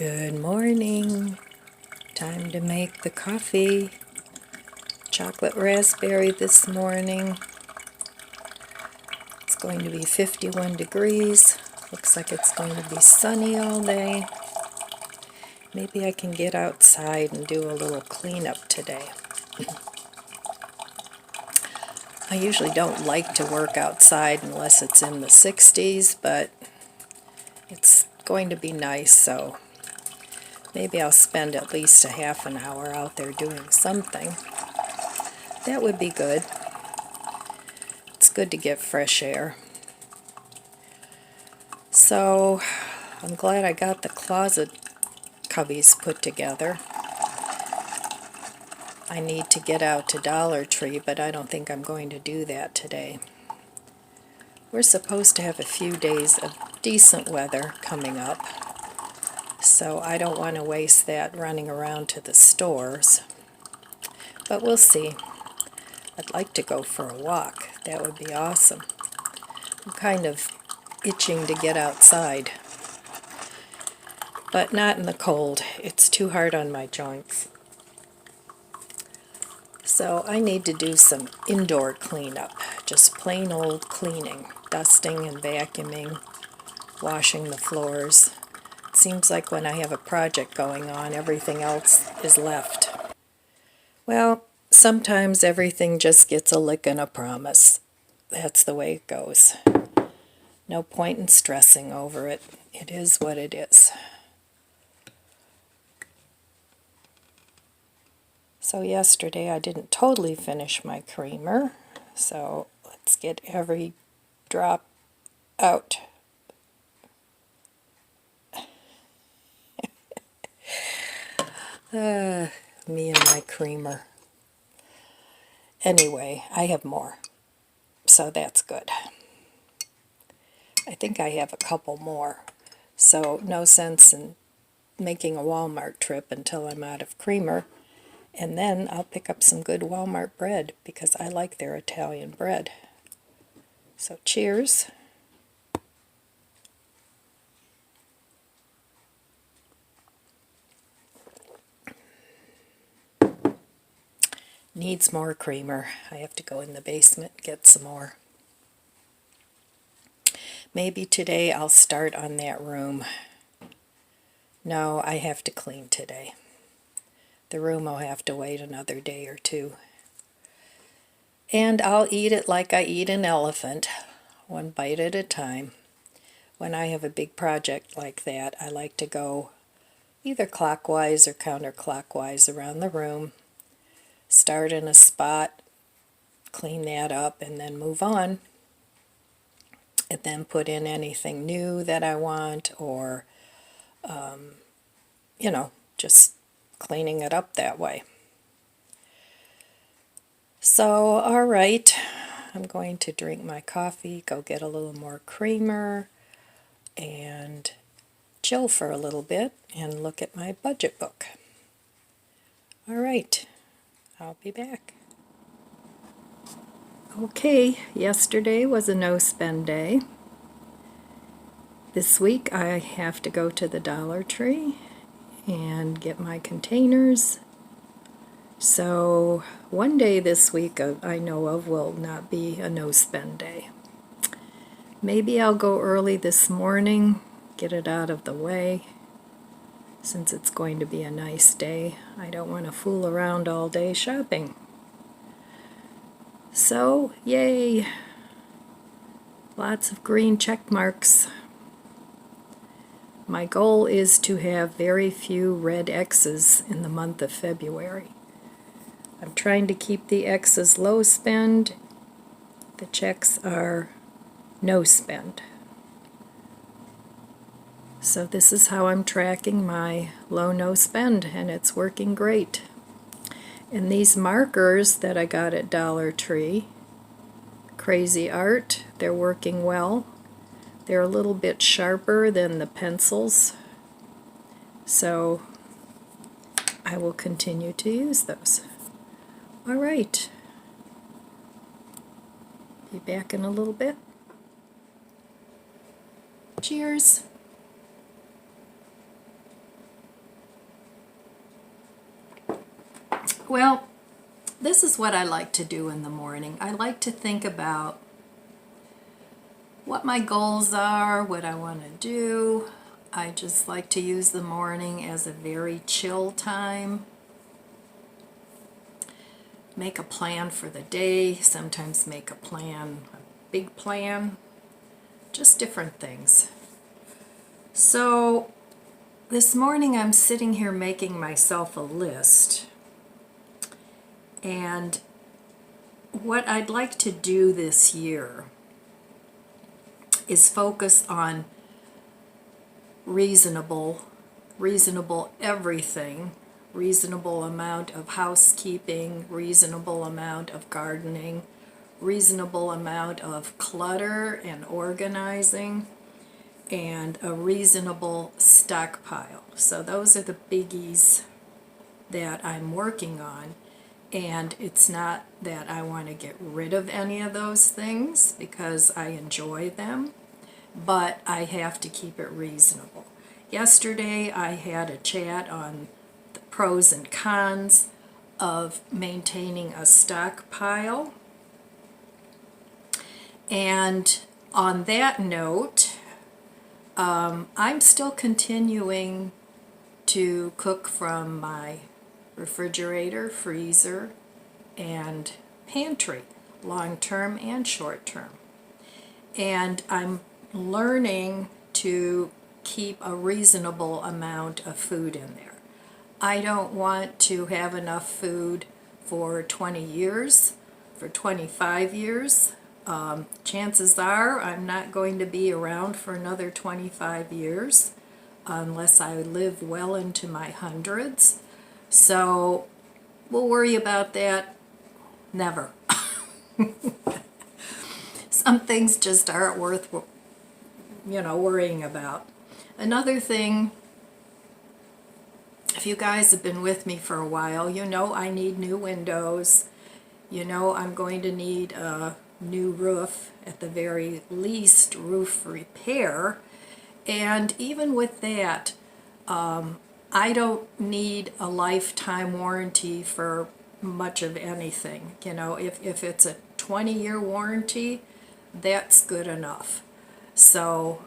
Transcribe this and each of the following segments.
Good morning. Time to make the coffee. Chocolate raspberry this morning. It's going to be 51 degrees. Looks like it's going to be sunny all day. Maybe I can get outside and do a little cleanup today. I usually don't like to work outside unless it's in the 60s, but it's going to be nice, so maybe I'll spend at least a half an hour out there doing something. That would be good. It's good to get fresh air. So, I'm glad I got the closet cubbies put together. I need to get out to Dollar Tree, but I don't think I'm going to do that today. We're supposed to have a few days of decent weather coming up, so I don't want to waste that running around to the stores. But we'll see. I'd like to go for a walk. That would be awesome. I'm kind of itching to get outside, but not in the cold. It's too hard on my joints. So I need to do some indoor cleanup, just plain old cleaning, dusting and vacuuming, washing the floors. It seems like when I have a project going on, everything else is left. Well, sometimes everything just gets a lick and a promise. That's the way it goes. No point in stressing over it. It is what it is. So yesterday I didn't totally finish my creamer, so let's get every drop out. Me and my creamer. Anyway, I have more, so that's good. I think I have a couple more, so no sense in making a Walmart trip until I'm out of creamer. And then I'll pick up some good Walmart bread because I like their Italian bread. So cheers. Needs more creamer. I have to go in the basement and get some more. Maybe today I'll start on that room. No, I have to clean today. The room will have to wait another day or two. And I'll eat it like I eat an elephant, one bite at a time. When I have a big project like that, I like to go either clockwise or counterclockwise around the room. Start in a spot, clean that up, and then move on. And then put in anything new that I want, or, just cleaning it up that way. So, all right, I'm going to drink my coffee, go get a little more creamer, and chill for a little bit and look at my budget book. All right, I'll be back. Okay, yesterday was a no-spend day. This week I have to go to the Dollar Tree and get my containers. So one day this week I know of will not be a no-spend day. Maybe I'll go early this morning, get it out of the way, since it's going to be a nice day. I don't want to fool around all day shopping. So, yay! Lots of green check marks. My goal is to have very few red X's in the month of February. I'm trying to keep the X's low spend. The checks are no spend. So this is how I'm tracking my low no spend, and it's working great. And these markers that I got at Dollar Tree, Crazy Art, they're working well. They're a little bit sharper than the pencils, so I will continue to use those. All right. Be back in a little bit. Cheers. Well, this is what I like to do in the morning. I like to think about what my goals are, what I want to do. I just like to use the morning as a very chill time. Make a plan for the day, sometimes make a plan, a big plan, just different things. So this morning I'm sitting here making myself a list, and what I'd like to do this year is focus on reasonable everything, reasonable amount of housekeeping, reasonable amount of gardening, reasonable amount of clutter and organizing, and a reasonable stockpile. So those are the biggies that I'm working on. And it's not that I want to get rid of any of those things because I enjoy them, but I have to keep it reasonable. Yesterday I had a chat on the pros and cons of maintaining a stockpile. And on that note, I'm still continuing to cook from my refrigerator, freezer, and pantry, long-term and short-term. And I'm learning to keep a reasonable amount of food in there. I don't want to have enough food for 20 years, for 25 years. Chances are I'm not going to be around for another 25 years unless I live well into my hundreds. So we'll worry about that never. Some things just aren't worth, worrying about. Another thing, if you guys have been with me for a while, you know I need new windows. You know I'm going to need a new roof, at the very least roof repair. And even with that, I don't need a lifetime warranty for much of anything. If it's a 20-year warranty, that's good enough. So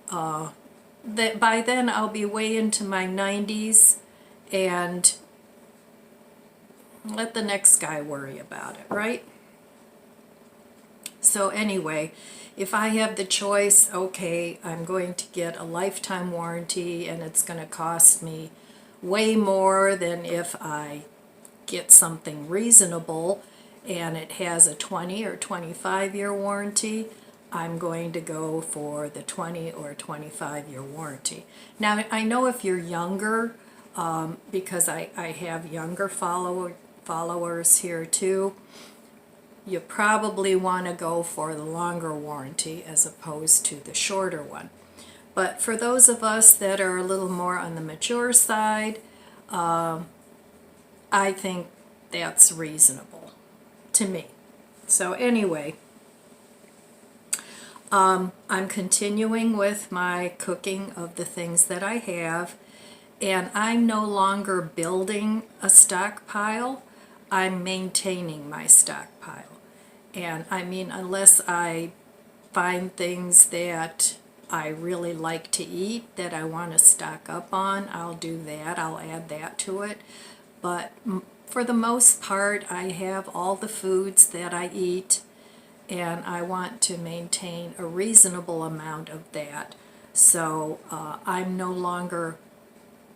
that by then I'll be way into my 90s, and let the next guy worry about it, right? So anyway, if I have the choice, okay, I'm going to get a lifetime warranty and it's going to cost me way more than if I get something reasonable and it has a 20 or 25-year warranty, I'm going to go for the 20 or 25-year warranty. Now, I know if you're younger, because I have younger followers here too, you probably want to go for the longer warranty as opposed to the shorter one. But for those of us that are a little more on the mature side, I think that's reasonable to me. So anyway, I'm continuing with my cooking of the things that I have, and I'm no longer building a stockpile. I'm maintaining my stockpile. And I mean, unless I find things that I really like to eat that I want to stock up on, I'll do that. I'll add that to it. But for the most part, I have all the foods that I eat, and I want to maintain a reasonable amount of that. So I'm no longer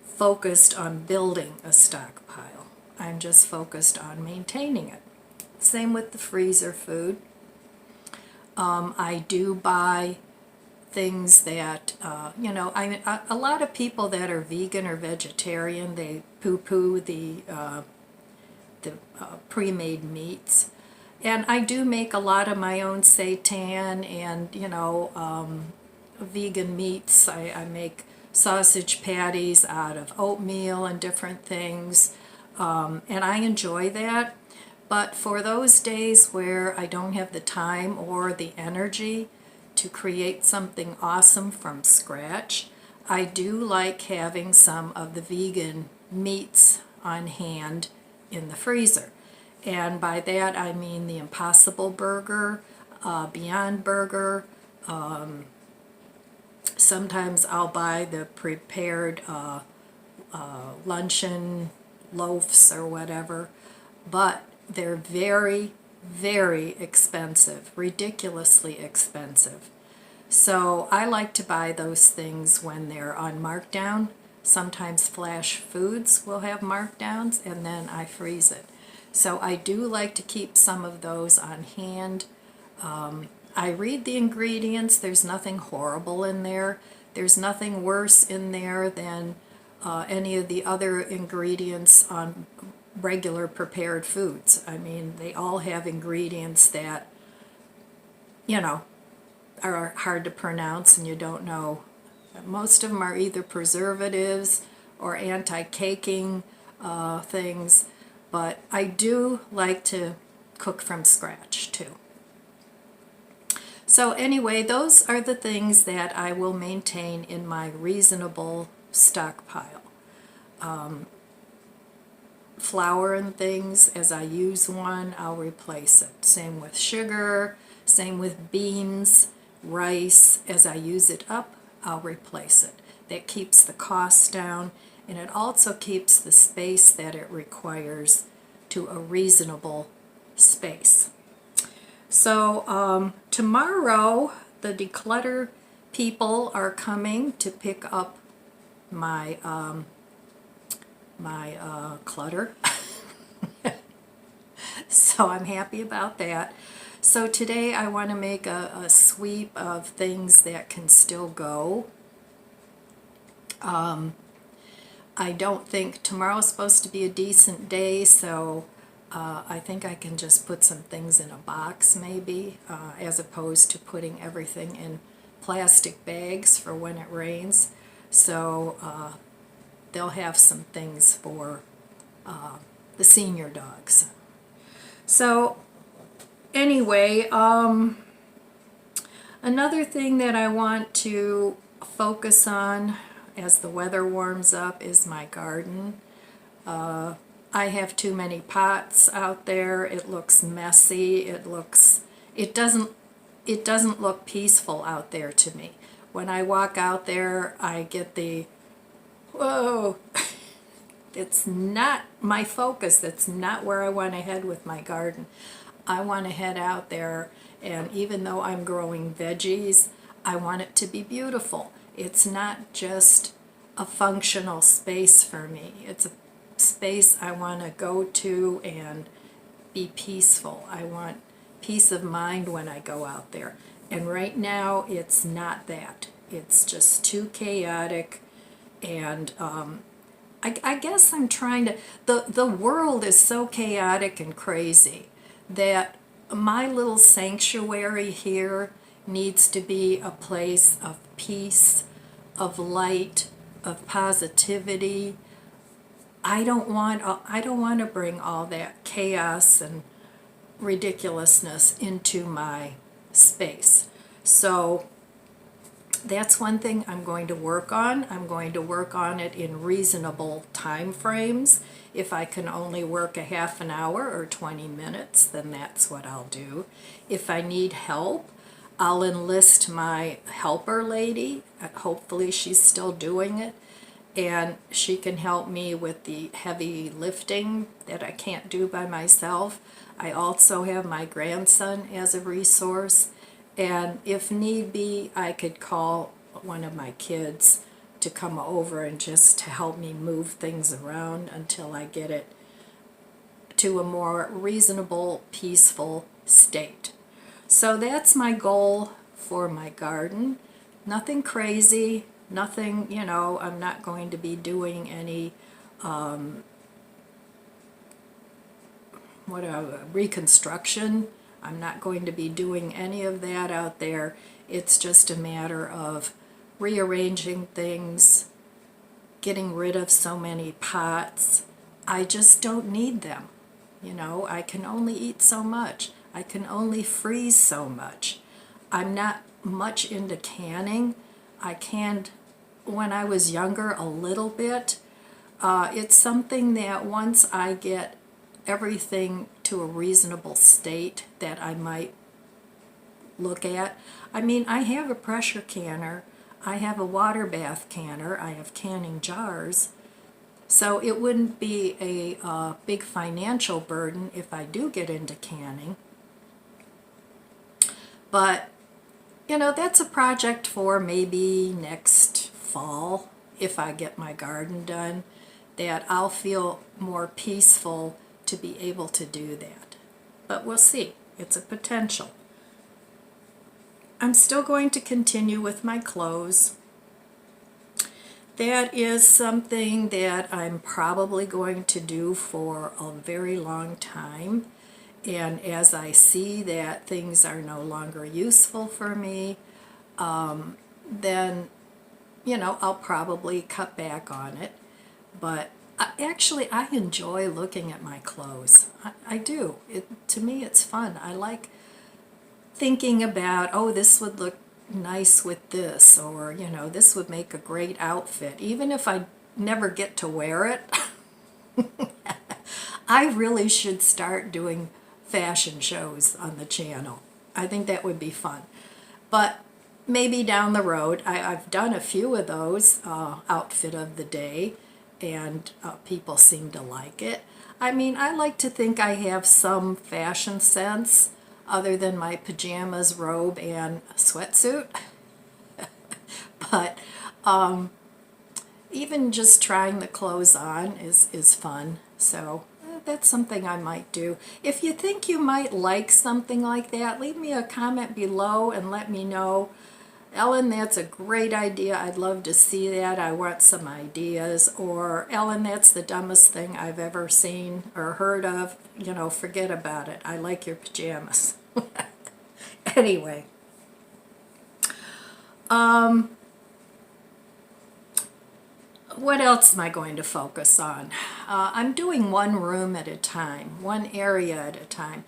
focused on building a stockpile. I'm just focused on maintaining it. Same with the freezer food. I do buy things that, a lot of people that are vegan or vegetarian, they poo-poo the pre-made meats. And I do make a lot of my own seitan and, vegan meats. I make sausage patties out of oatmeal and different things. And I enjoy that. But for those days where I don't have the time or the energy to create something awesome from scratch, I do like having some of the vegan meats on hand in the freezer. And by that I mean the Impossible Burger, Beyond Burger. Sometimes I'll buy the prepared luncheon loaves or whatever, but they're very, very expensive, ridiculously expensive. So I like to buy those things when they're on markdown. Sometimes Flash Foods will have markdowns, and then I freeze it. So I do like to keep some of those on hand. I read the ingredients. There's nothing horrible in there. There's nothing worse in there than any of the other ingredients on regular prepared foods. I mean, they all have ingredients that, you know, are hard to pronounce and you don't know. Most of them are either preservatives or anti-caking things, but I do like to cook from scratch too. So anyway, those are the things that I will maintain in my reasonable stockpile. Flour and things, as I use one, I'll replace it. Same with sugar, same with beans, rice. As I use it up, I'll replace it. That keeps the costs down, and it also keeps the space that it requires to a reasonable space. So tomorrow the declutter people are coming to pick up my clutter. So I'm happy about that. So today I want to make a sweep of things that can still go. I don't think tomorrow's supposed to be a decent day, so I think I can just put some things in a box maybe, as opposed to putting everything in plastic bags for when it rains. So they'll have some things for the senior dogs. So anyway, another thing that I want to focus on as the weather warms up is my garden. I have too many pots out there. It looks messy. It doesn't look peaceful out there to me. When I walk out there, I get the, whoa, it's not my focus. That's not where I want to head with my garden. I want to head out there, and even though I'm growing veggies, I want it to be beautiful. It's not just a functional space for me. It's a space I want to go to and be peaceful. I want peace of mind when I go out there. And right now, it's not that. It's just too chaotic, and I guess I'm trying to, the world is so chaotic and crazy that my little sanctuary here needs to be a place of peace, of light, of positivity. I don't want to bring all that chaos and ridiculousness into my space. So that's one thing I'm going to work on. I'm going to work on it in reasonable time frames. If I can only work a half an hour or 20 minutes, then that's what I'll do. If I need help, I'll enlist my helper lady. Hopefully she's still doing it, and she can help me with the heavy lifting that I can't do by myself. I also have my grandson as a resource, and if need be, I could call one of my kids to come over and just to help me move things around until I get it to a more reasonable, peaceful state. So that's my goal for my garden. Nothing crazy, nothing, you know, I'm not going to be doing any reconstruction. I'm not going to be doing any of that out there. It's just a matter of rearranging things, getting rid of so many pots. I just don't need them. You know, I can only eat so much. I can only freeze so much. I'm not much into canning. I canned when I was younger a little bit. It's something that once I get everything to a reasonable state that I might look at. I mean, I have a pressure canner, I have a water bath canner, I have canning jars, so it wouldn't be a big financial burden if I do get into canning. But, you know, that's a project for maybe next fall, if I get my garden done, that I'll feel more peaceful to be able to do that. But we'll see. It's a potential. I'm still going to continue with my clothes. That is something that I'm probably going to do for a very long time. And as I see that things are no longer useful for me, then, you know, I'll probably cut back on it. But actually, I enjoy looking at my clothes. I do. To me, it's fun. I like thinking about, oh, this would look nice with this, or, you know, this would make a great outfit. Even if I never get to wear it, I really should start doing fashion shows on the channel. I think that would be fun. But maybe down the road. I've done a few of those, outfit of the day, and people seem to like it. I mean, I like to think I have some fashion sense other than my pajamas, robe, and sweatsuit. But even just trying the clothes on is fun. So that's something I might do. If you think you might like something like that, leave me a comment below and let me know. Ellen, that's a great idea. I'd love to see that. I want some ideas. Or, Ellen, that's the dumbest thing I've ever seen or heard of. You know, forget about it. I like your pajamas. Anyway. What else am I going to focus on? I'm doing one room at a time, one area at a time.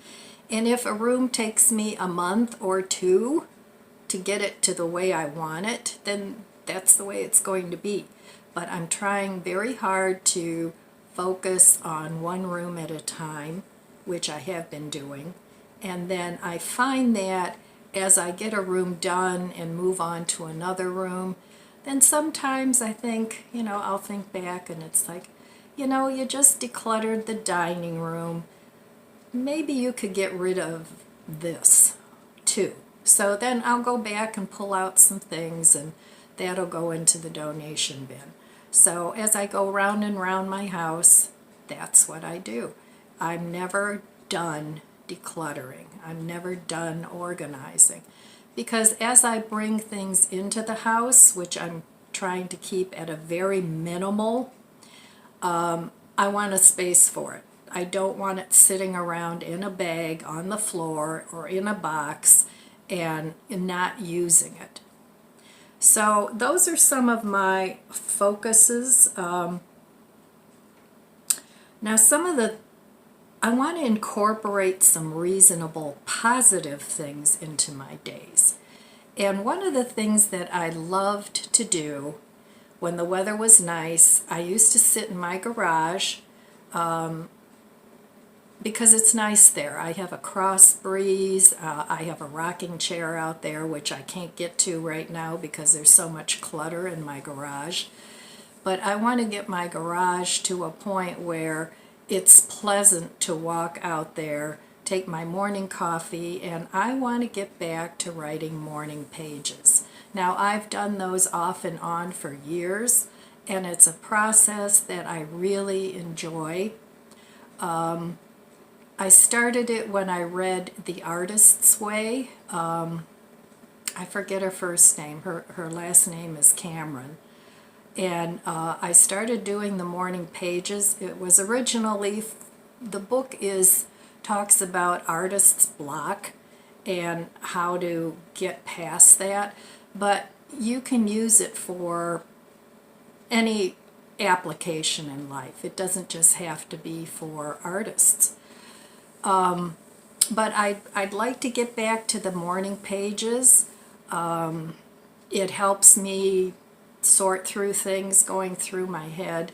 And if a room takes me a month or two to get it to the way I want it, then that's the way it's going to be. But I'm trying very hard to focus on one room at a time, which I have been doing. And then I find that as I get a room done and move on to another room, then sometimes I think, you know, I'll think back and it's like, you know, you just decluttered the dining room. Maybe you could get rid of this too. So then I'll go back and pull out some things, and that'll go into the donation bin. So as I go round and round my house, that's what I do. I'm never done decluttering. I'm never done organizing. Because as I bring things into the house, which I'm trying to keep at a very minimal, I want a space for it. I don't want it sitting around in a bag on the floor or in a box and not using it. So those are some of my focuses. Now I want to incorporate some reasonable positive things into my days. And one of the things that I loved to do when the weather was nice, I used to sit in my garage because it's nice there. I have a cross breeze, I have a rocking chair out there, which I can't get to right now because there's so much clutter in my garage. But I want to get my garage to a point where it's pleasant to walk out there, take my morning coffee, and I want to get back to writing morning pages. Now, I've done those off and on for years, and it's a process that I really enjoy. I started it when I read The Artist's Way. I forget her first name. Her last name is Cameron. And I started doing the morning pages. It was originally, the book talks about artist's block and how to get past that, but you can use it for any application in life. It doesn't just have to be for artists. But I'd like to get back to the morning pages. It helps me sort through things going through my head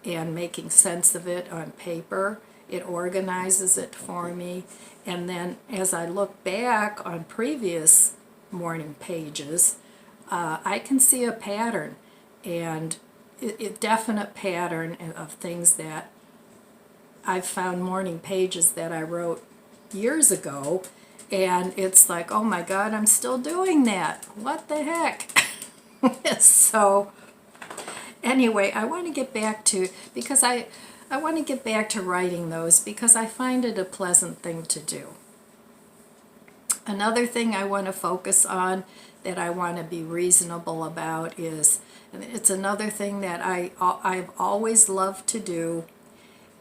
and making sense of it on paper. It organizes it for me. And then as I look back on previous morning pages, I can see a pattern, and a definite pattern of things that I've found morning pages that I wrote years ago, and it's like, oh my God, I'm still doing that. What the heck? So anyway, I want to get back to, because I want to get back to writing those because I find it a pleasant thing to do. Another thing I want to focus on that I want to be reasonable about is, and it's another thing that I've always loved to do,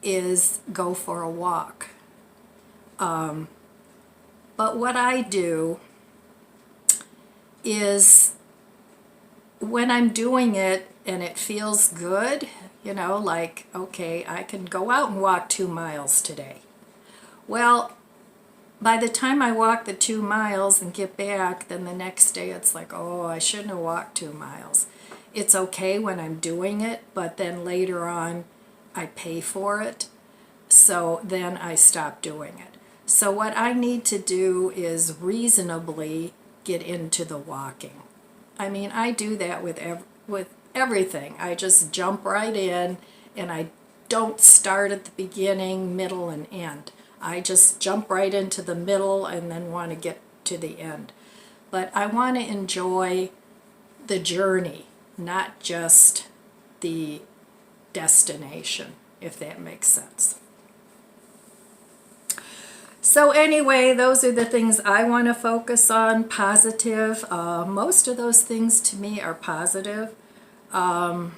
is go for a walk. But what I do is when I'm doing it and it feels good, you know, like, okay, I can go out and walk 2 miles today. Well, by the time I walk the 2 miles and get back, then the next day it's like, oh, I shouldn't have walked 2 miles. It's okay when I'm doing it, but then later on I pay for it, so then I stop doing it. So what I need to do is reasonably get into the walking. I mean, I do that with everything. I just jump right in, and I don't start at the beginning, middle, and end. I just jump right into the middle and then want to get to the end. But I want to enjoy the journey, not just the destination, if that makes sense. So anyway, those are the things I want to focus on, positive. Most of those things to me are positive. The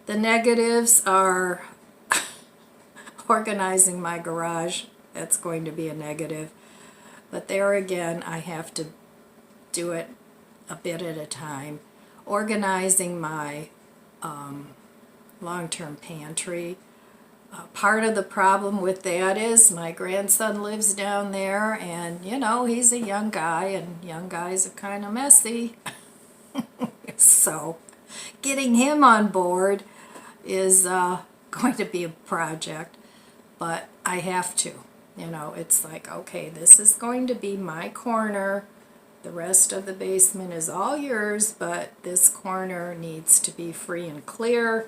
negatives are organizing my garage. That's going to be a negative. But there again, I have to do it a bit at a time. Organizing my long-term pantry. Part of the problem with that is my grandson lives down there, and you know, he's a young guy, and young guys are kind of messy. So getting him on board is going to be a project, but I have to. You know, it's like, okay, this is going to be my corner. The rest of the basement is all yours, but this corner needs to be free and clear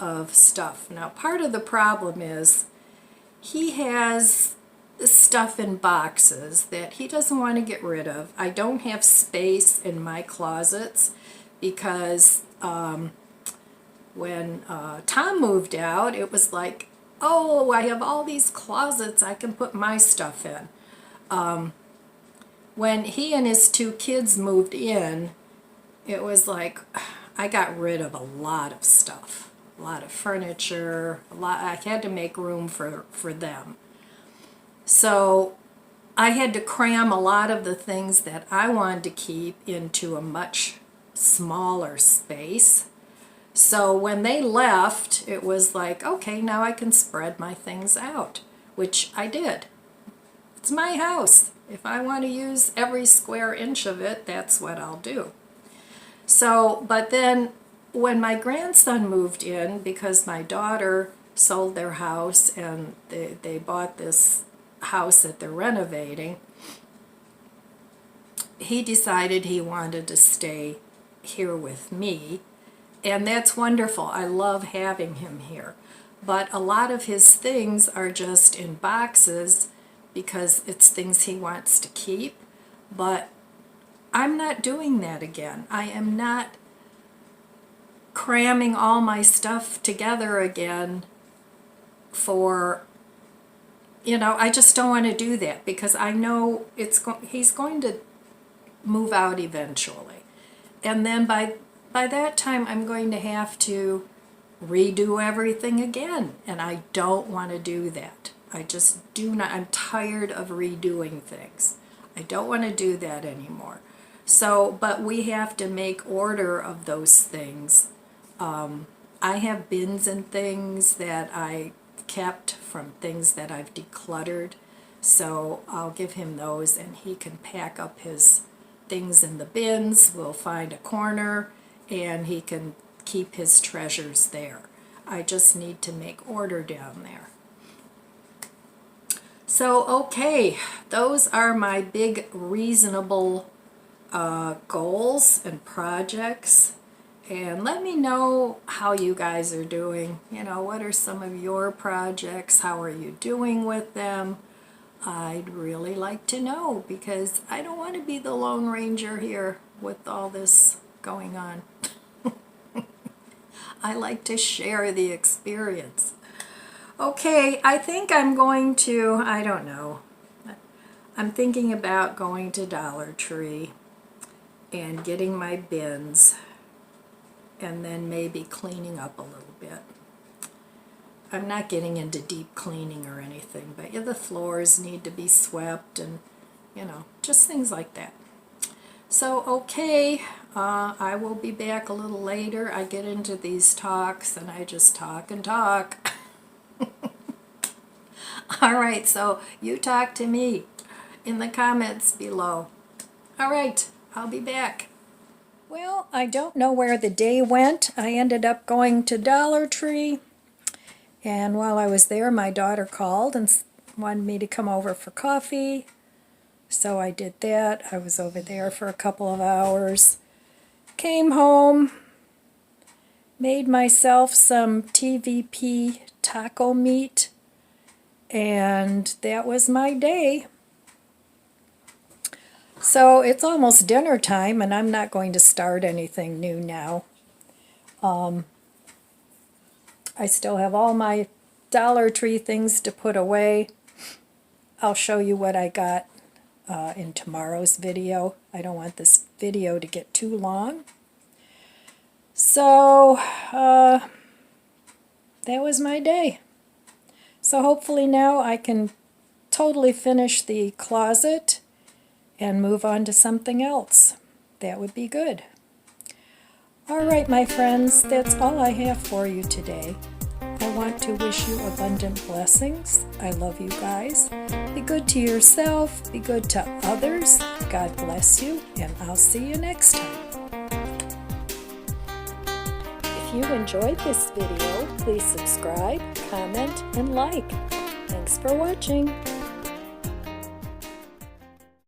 of stuff. Now, part of the problem is he has stuff in boxes that he doesn't want to get rid of. I don't have space in my closets because when Tom moved out, it was like, oh, I have all these closets I can put my stuff in. When he and his 2 kids moved in, it was like I got rid of a lot of stuff. A lot of furniture, I had to make room for them. So I had to cram a lot of the things that I wanted to keep into a much smaller space. So when they left, it was like, okay, now I can spread my things out, which I did. It's my house. If I want to use every square inch of it, that's what I'll do. So, but then when my grandson moved in, because my daughter sold their house and they bought this house that they're renovating, he decided he wanted to stay here with me, and that's wonderful. I love having him here. But a lot of his things are just in boxes because it's things he wants to keep, but I'm not doing that again. I am not cramming all my stuff together again for, you know, I just don't want to do that because I know he's going to move out eventually. And then by that time I'm going to have to redo everything again, and I don't want to do that. I just do not. I'm tired of redoing things. I don't want to do that anymore. So, but we have to make order of those things. I have bins and things that I kept from things that I've decluttered, so I'll give him those and he can pack up his things in the bins. We'll find a corner and he can keep his treasures there. I just need to make order down there. So, okay, those are my big reasonable goals and projects. And let me know how you guys are doing. You know, what are some of your projects? How are you doing with them? I'd really like to know, because I don't want to be the Lone Ranger here with all this going on. I like to share the experience. Okay, I think I'm going to, I don't know, I'm thinking about going to Dollar Tree and getting my bins and then maybe cleaning up a little bit. I'm not getting into deep cleaning or anything, but yeah, the floors need to be swept and, you know, just things like that. So, okay, I will be back a little later. I get into these talks and I just talk and talk. All right, so you talk to me in the comments below. All right, I'll be back. Well, I don't know where the day went. I ended up going to Dollar Tree, and while I was there, my daughter called and wanted me to come over for coffee. So I did that. I was over there for a couple of hours. Came home, made myself some TVP taco meat, and that was my day. So it's almost dinner time, and I'm not going to start anything new now. I still have all my Dollar Tree things to put away. I'll show you what I got in tomorrow's video. I don't want this video to get too long. So that was my day. So hopefully now I can totally finish the closet and move on to something else. That would be good. All right, my friends, that's all I have for you today. I want to wish you abundant blessings. I love you guys. Be good to yourself. Be good to others. God bless you, and I'll see you next time. If you enjoyed this video, please subscribe, comment, and like. Thanks for watching.